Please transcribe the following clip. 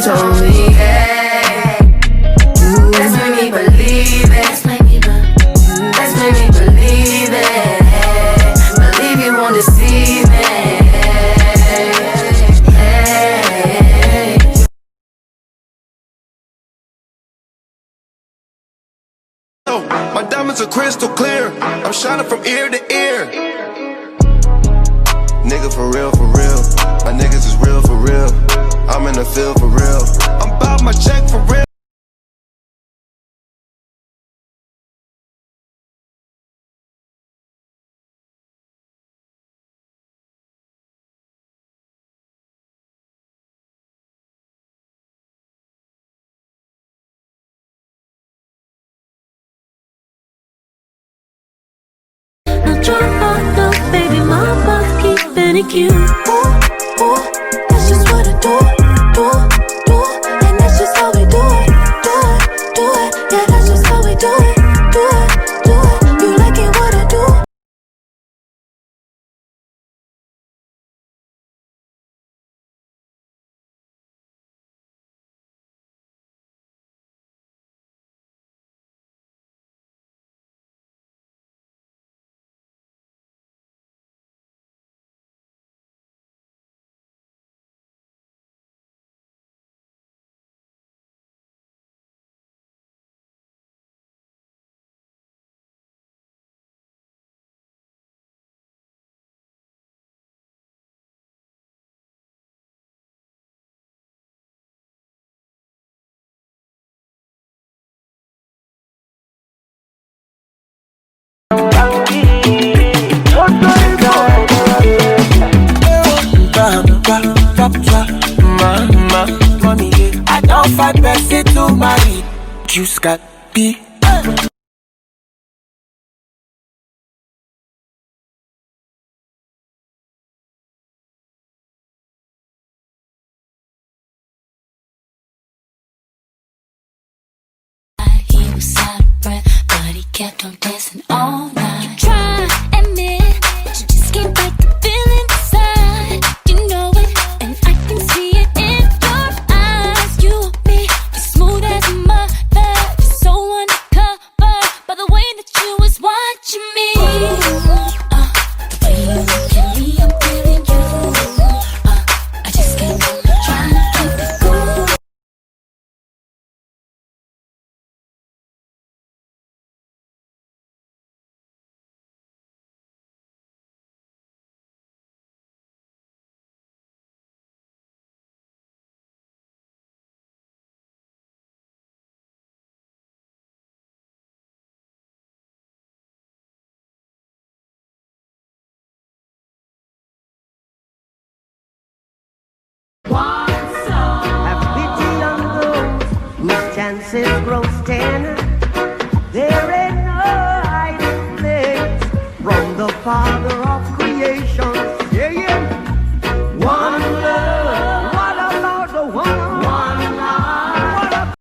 told me, hey, that's made me believe it. That's made me believe it. Believe you won't deceive me. My diamonds are crystal clear. I'm shining from ear to ear. Nigga, for real, for real. My niggas is real, for real. I'm in the field, for real. I'm about my check, for real. No, baby, mama, keeping it cute. Ooh, ooh, that's just what I do, and that's just how we do it, yeah, that's just how we do it, you like it what I do? I don't fight person to marry. Juice got be. He was out of breath, but he kept on dancing all night. You try admit, but you just can't fight the feeling inside. You know it, and I can see it in your eyes. You and me, you're smooth as a mother, you're so undercover by the way that you was watching me. The way you look at me, I'm feeling you. I just can't help trying to keep it cool. Have pity on those whose chances grow thinner. There ain't no hiding place from the Father of creation. Yeah, yeah.